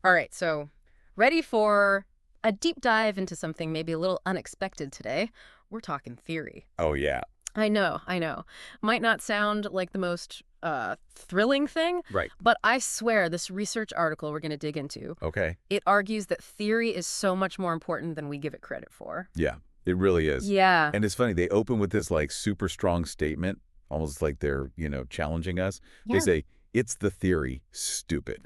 All right, so ready for a deep dive into something maybe a little unexpected today. We're talking theory. Oh, yeah. I know, I know. Might not sound like the most thrilling thing, Right. but I swear this research article we're going to dig into, Okay. it argues that theory is so much more important than we give it credit for. Yeah, it really is. Yeah. And it's funny, they open with this like super strong statement, almost like they're, challenging us. They Yeah. say, it's the theory, stupid.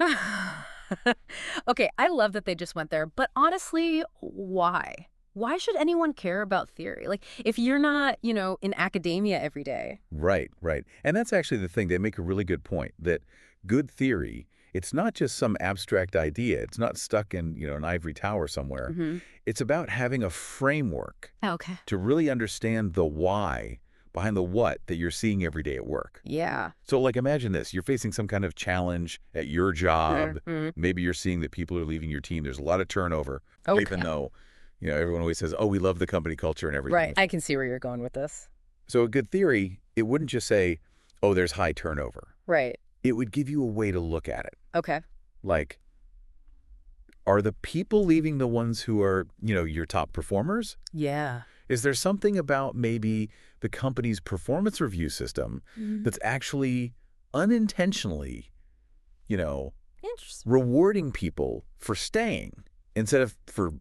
Okay, I love that they just went there, but honestly, why? Why should anyone care about theory? Like, if you're not, in academia every day. Right, right. And that's actually the thing. They make a really good point that good theory, it's not just some abstract idea. It's not stuck in, an ivory tower somewhere. Mm-hmm. It's about having a framework Okay. to really understand the why behind the what that you're seeing every day at work. Yeah. So, like, imagine this. You're facing some kind of challenge at your job. Mm-hmm. Maybe you're seeing that people are leaving your team. There's a lot of turnover, even Okay. though, everyone always says, oh, we love the company culture and everything. Right. I can see where you're going with this. So a good theory, it wouldn't just say, oh, there's high turnover. Right. It would give you a way to look at it. Okay. Like, are the people leaving the ones who are, your top performers? Yeah. Is there something about maybe the company's performance review system Mhm. that's actually unintentionally, Interesting. rewarding people for staying instead of for,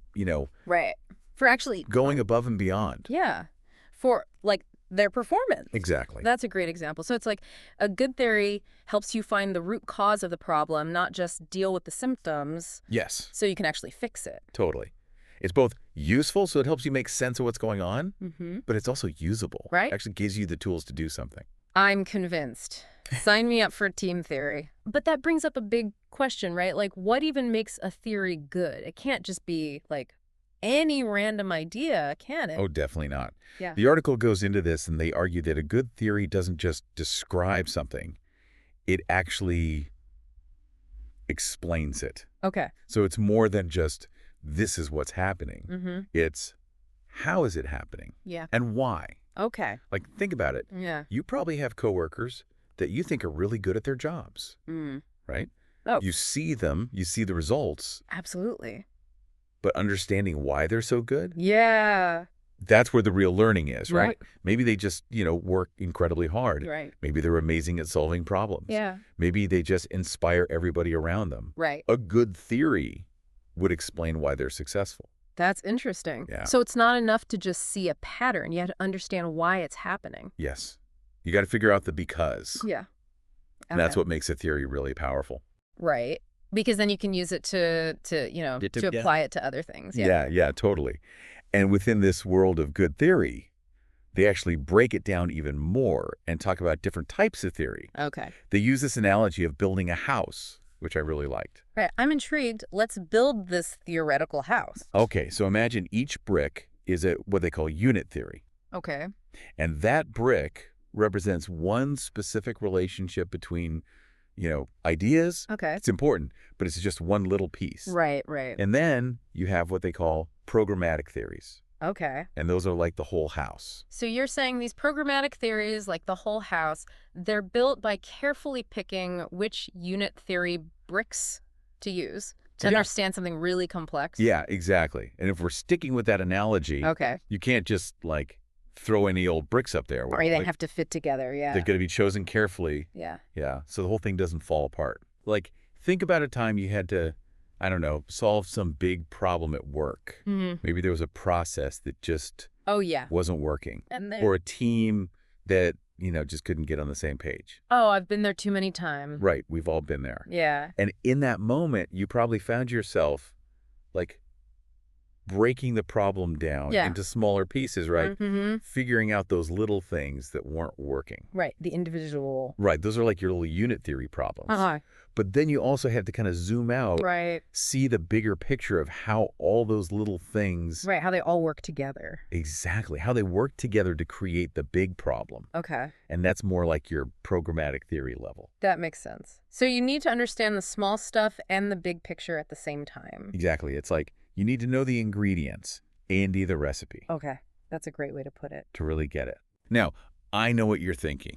Right. For actually, going above and beyond? yeah, for like their performance. Exactly. That's a great example. So it's like a good theory helps you find the root cause of the problem, not just deal with the symptoms Yes, so you can actually fix it. totally. It's both useful, so it helps you make sense of what's going on, Mm-hmm. but it's also usable. Right? It actually gives you the tools to do something. I'm convinced. Sign me up for team theory. But that brings up a big question, right? Like, what even makes a theory good? It can't just be like any random idea, can it? Oh, definitely not. Yeah. The article goes into this, and they argue that a good theory doesn't just describe something. It actually explains it. Okay. So it's more than just, this is what's happening. Mm-hmm. It's, how is it happening? Yeah. And why? Okay. Like, think about it. Yeah. You probably have coworkers that you think are really good at their jobs, Mm. right? Oh, You see them, you see the results, absolutely. but understanding why they're so good, Yeah. that's where the real learning is, right? Right. Maybe they just, work incredibly hard. Right. Maybe they're amazing at solving problems. Yeah. Maybe they just inspire everybody around them. Right. A good theory would explain why they're successful. That's interesting. Yeah. So it's not enough to just see a pattern. You have to understand why it's happening. Yes. You got to figure out the because. Yeah. And that's Okay. what makes a theory really powerful. Right. Because then you can use it to Yeah. apply it to other things. Yeah, totally. And within this world of good theory, they actually break it down even more and talk about different types of theory. Okay. They use this analogy of building a house, which I really liked. Right. I'm intrigued. Let's build this theoretical house. Okay, so imagine each brick is what they call unit theory. Okay. And that brick represents one specific relationship between, ideas. Okay. It's important, but it's just one little piece. Right, right. And then you have what they call programmatic theories. Okay. And those are like the whole house. So you're saying these programmatic theories, like the whole house, they're built by carefully picking which unit theory bricks to use to Yeah. understand something really complex? Yeah, exactly. And if we're sticking with that analogy, Okay. you can't just throw any old bricks up there. Or they Like, have to fit together, yeah. they're going to be chosen carefully. Yeah. Yeah. So the whole thing doesn't fall apart. Like, think about a time you had to, I don't know, solve some big problem at work. Mm-hmm. Maybe there was a process that just Oh, yeah. wasn't working, And or a team that, just couldn't get on the same page. oh, I've been there too many times. Right. We've all been there. Yeah. And in that moment, you probably found yourself breaking the problem down Yeah. into smaller pieces, right? Mm-hmm. Figuring out those little things that weren't working. Right. The individual. Right. Those are like your little unit theory problems. Uh-huh. But then you also have to kind of zoom out, Right. see the bigger picture of how all those little things, Right. How they all work together. exactly, how they work together to create the big problem. Okay. And that's more like your programmatic theory level. That makes sense. So you need to understand the small stuff and the big picture at the same time. Exactly. It's like you need to know the ingredients and the recipe Okay. That's a great way to put it. to really get it. Now, I know what you're thinking.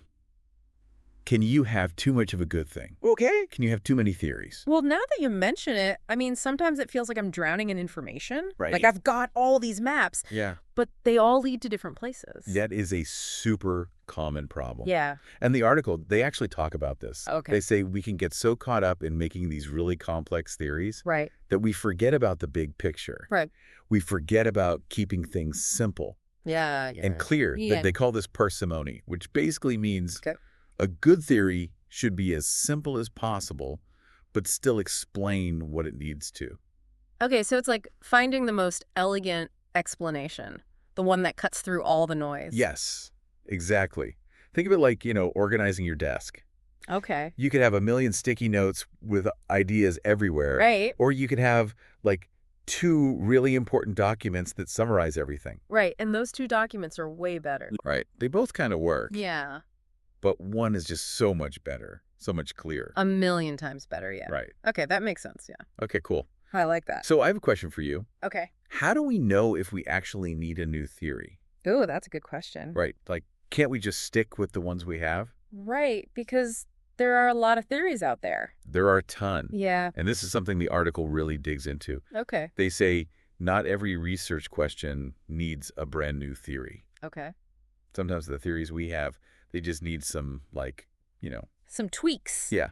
Can you have too much of a good thing? Okay. Can you have too many theories? Well, now that you mention it, I mean, sometimes it feels like I'm drowning in information. Right. Like I've got all these maps, Yeah. but they all lead to different places. That is a super common problem. Yeah. And the article, they actually talk about this. Okay. They say we can get so caught up in making these really complex theories Right. that we forget about the big picture. Right. We forget about keeping things simple Yeah. and clear. Yeah. They call this parsimony, which basically means Okay. a good theory should be as simple as possible, but still explain what it needs to. Okay, so it's like finding the most elegant explanation, the one that cuts through all the noise. Yes, exactly. Think of it like, organizing your desk. Okay. You could have a million sticky notes with ideas everywhere. Right. Or you could have, like, 2 really important documents that summarize everything. Right, and those 2 documents are way better. Right. They both kind of work. Yeah. But one is just so much better, so much clearer. 1,000,000 times better, yeah. Right. Okay, that makes sense, yeah. Okay, cool. I like that. So I have a question for you. Okay. How do we know if we actually need a new theory? Ooh, that's a good question. Right. Like, can't we just stick with the ones we have? Right, because there are a lot of theories out there. There are a ton. Yeah. And this is something the article really digs into. Okay. They say not every research question needs a brand new theory. Okay. Sometimes the theories we have, they just need some, Some tweaks. yeah,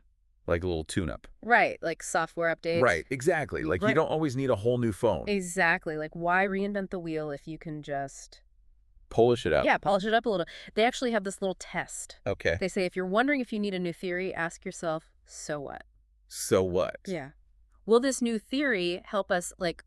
like a little tune-up. Right, like software updates. Right, exactly. Like, you Right. don't always need a whole new phone. Exactly. Like, why reinvent the wheel if you can just, Polish it up. yeah, polish it up a little. They actually have this little test. Okay. They say if you're wondering if you need a new theory, ask yourself, so what? So what? Yeah. Will this new theory help us, like,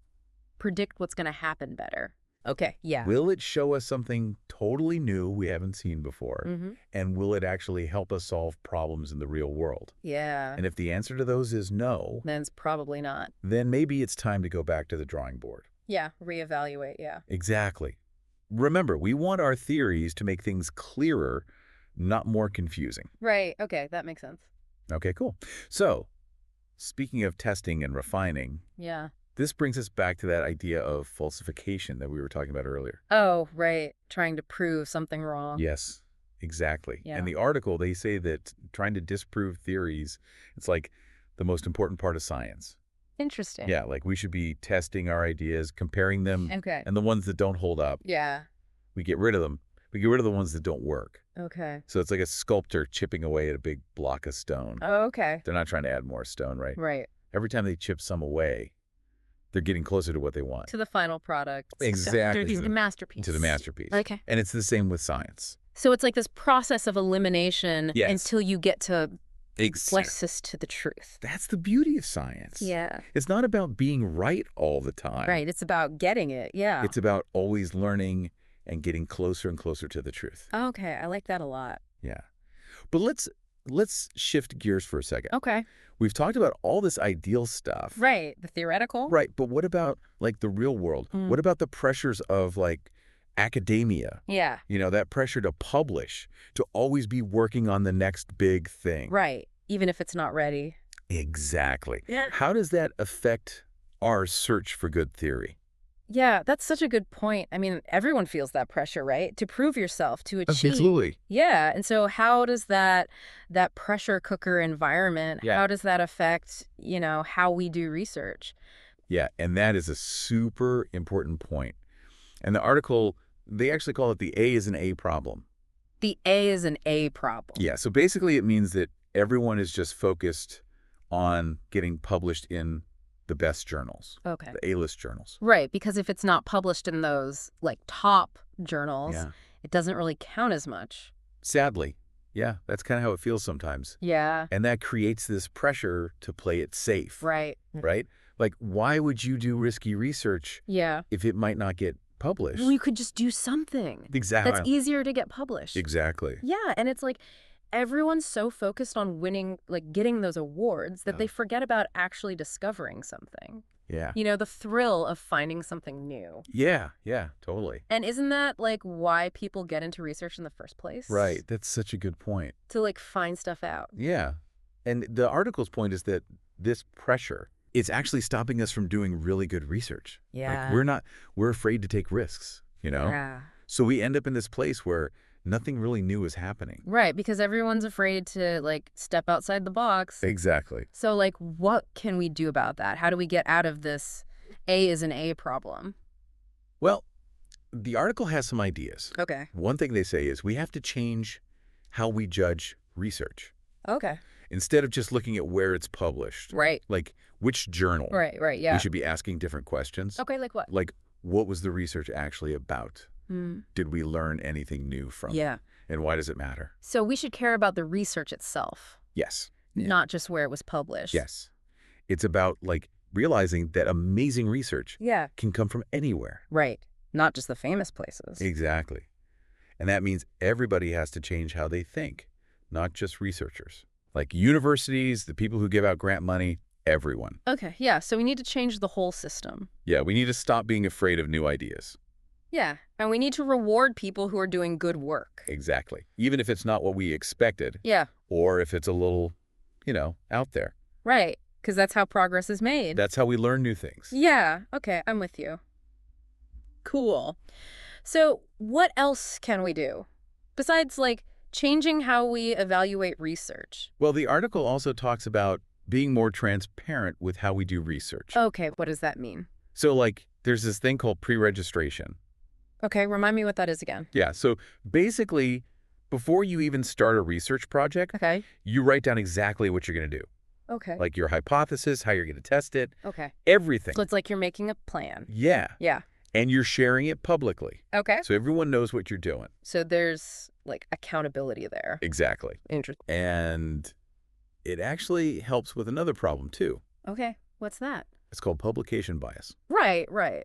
predict what's going to happen better? Okay, yeah. Will it show us something totally new we haven't seen before? Mm-hmm. And will it actually help us solve problems in the real world? Yeah. And if the answer to those is no, Then it's probably not. then maybe it's time to go back to the drawing board. Yeah, reevaluate, yeah. Exactly. Remember, we want our theories to make things clearer, not more confusing. Right, okay, that makes sense. Okay, cool. So, speaking of testing and refining, Yeah. this brings us back to that idea of falsification that we were talking about earlier. Oh, right, trying to prove something wrong. Yes, exactly. Yeah. And the article, they say that trying to disprove theories, it's like the most important part of science. Interesting. Yeah, like we should be testing our ideas, comparing them, Okay. and the ones that don't hold up, Yeah. we get rid of them. We get rid of the ones that don't work. Okay. So it's like a sculptor chipping away at a big block of stone. Oh, okay. They're not trying to add more stone, right? Right. Every time they chip some away, they're getting closer to what they want. To the final product. Exactly. To the masterpiece. To the masterpiece. Okay. And it's the same with science. So it's like this process of elimination Yes. until you get to Exactly. closest to the truth. That's the beauty of science. Yeah. It's not about being right all the time. Right. It's about getting it. Yeah. It's about always learning and getting closer and closer to the truth. Okay. I like that a lot. Yeah. But let's shift gears for a second. Okay. We've talked about all this ideal stuff. Right. The theoretical. Right. But what about like the real world? Mm. What about the pressures of like academia? Yeah. That pressure to publish, to always be working on the next big thing. Right. Even if it's not ready. Exactly. Yeah. How does that affect our search for good theory? Yeah, that's such a good point. I mean, everyone feels that pressure, right? To prove yourself, to achieve. Absolutely. Yeah. And so how does that pressure cooker environment, Yeah. how does that affect, how we do research? Yeah, and that is a super important point. And the article, they actually call it the A is an A problem. The A is an A problem. Yeah, so basically it means that everyone is just focused on getting published in the best journals, Okay. the A-list journals. Right, because if it's not published in those like top journals, Yeah. it doesn't really count as much. Sadly, yeah, that's kind of how it feels sometimes. Yeah. And that creates this pressure to play it safe, Right. right? Like, why would you do risky research Yeah. if it might not get published? Well, you could just do something Exactly. that's easier to get published. Exactly. Yeah, and it's like everyone's so focused on winning, like getting those awards that Yeah. they forget about actually discovering something. Yeah. The thrill of finding something new. Yeah, totally. And isn't that like why people get into research in the first place? Right, that's such a good point. To like find stuff out. Yeah. And the article's point is that this pressure is actually stopping us from doing really good research. Yeah. Like we're afraid to take risks, Yeah. So we end up in this place where nothing really new is happening. Right, because everyone's afraid to, like, step outside the box. Exactly. So, like, what can we do about that? How do we get out of this A is an A problem? Well, the article has some ideas. Okay. One thing they say is we have to change how we judge research. Okay. Instead of just looking at where it's published, Right. like which journal, Right, yeah. we should be asking different questions. Okay, like what? Like, what was the research actually about? Hmm. Did we learn anything new from it? Yeah. And why does it matter? So we should care about the research itself, Yes. not just where it was published. Yes. It's about, like, realizing that amazing research Yeah. can come from anywhere. Right. Not just the famous places. Exactly. And that means everybody has to change how they think, not just researchers. Like universities, the people who give out grant money, everyone. Okay, yeah, so we need to change the whole system. Yeah, we need to stop being afraid of new ideas. Yeah, and we need to reward people who are doing good work. Exactly. Even if it's not what we expected, Yeah, or if it's a little, out there. right, because that's how progress is made. That's how we learn new things. Yeah, okay, I'm with you. Cool. So what else can we do? Besides, like, changing how we evaluate research. Well, the article also talks about being more transparent with how we do research. Okay, what does that mean? So, like, there's this thing called pre-registration. Okay, remind me what that is again. Yeah, so basically, before you even start a research project, Okay. you write down exactly what you're going to do. Okay. Like your hypothesis, how you're going to test it, Okay. everything. So it's like you're making a plan. Yeah. Yeah. And you're sharing it publicly. Okay. So everyone knows what you're doing. So there's, like, accountability there. Exactly. Interesting. And it actually helps with another problem, too. Okay, what's that? It's called publication bias. Right.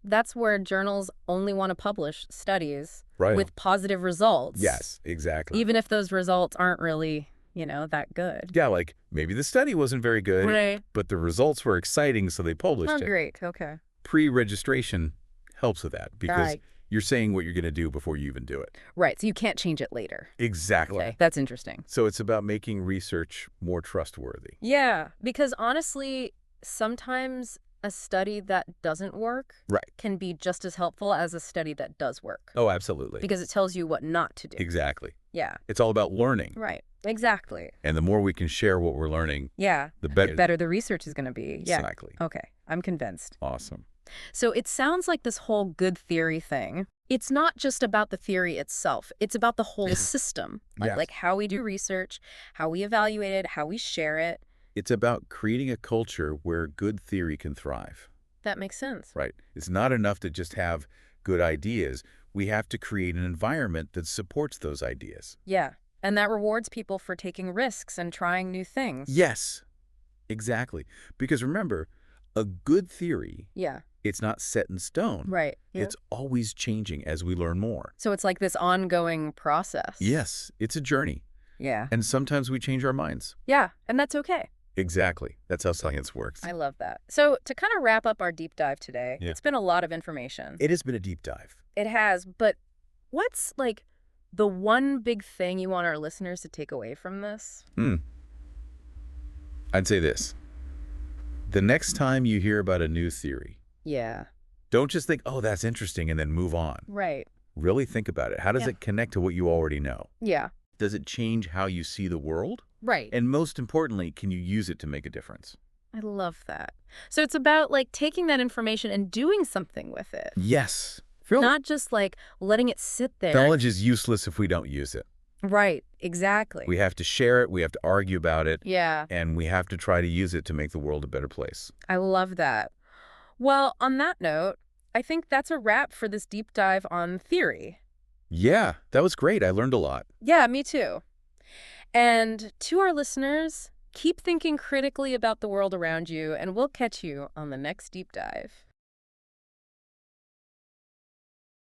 That's where journals only want to publish studies Right. with positive results. Yes, exactly. Even if those results aren't really, that good. Yeah, like maybe the study wasn't very good, Right. but the results were exciting, so they published Oh, it. great. Okay. Pre-registration helps with that because Right. you're saying what you're going to do before you even do it. Right. So you can't change it later. Exactly. Okay. That's interesting. So it's about making research more trustworthy. Yeah. Because honestly, sometimes a study that doesn't work Right. can be just as helpful as a study that does work. Oh, absolutely. Because it tells you what not to do. Exactly. Yeah. It's all about learning. Right. Exactly. And the more we can share what we're learning, Yeah. the better. Better the research is going to be. Yeah. Exactly. Okay. I'm convinced. Awesome. So it sounds like this whole good theory thing, it's not just about the theory itself. It's about the whole system. Yes. Like how we do research, how we evaluate it, how we share it. It's about creating a culture where good theory can thrive. That makes sense. Right. It's not enough to just have good ideas. We have to create an environment that supports those ideas. Yeah. And that rewards people for taking risks and trying new things. Yes, exactly. Because remember, a good theory, Yeah. it's not set in stone. Right. Yeah. It's always changing as we learn more. So it's like this ongoing process. Yes, it's a journey. Yeah. And sometimes we change our minds. Yeah. And that's okay. Exactly. That's how science works. I love that. So to kind of wrap up our deep dive today, Yeah. it's been a lot of information. It has been a deep dive. It has, but what's like the one big thing you want our listeners to take away from this? I'd say this. The next time you hear about a new theory, Yeah. don't just think, oh, that's interesting, and then move on. Right. Really think about it. How does Yeah. it connect to what you already know? Yeah. Does it change how you see the world? Right. And most importantly, can you use it to make a difference? I love that. So it's about like taking that information and doing something with it. Yes. Not just like letting it sit there. Knowledge is useless if we don't use it. Right. Exactly. We have to share it, we have to argue about it, Yeah. and we have to try to use it to make the world a better place. I love that. Well, on that note, I think that's a wrap for this deep dive on theory. Yeah, that was great. I learned a lot. Yeah, me too. And to our listeners, keep thinking critically about the world around you, and we'll catch you on the next deep dive.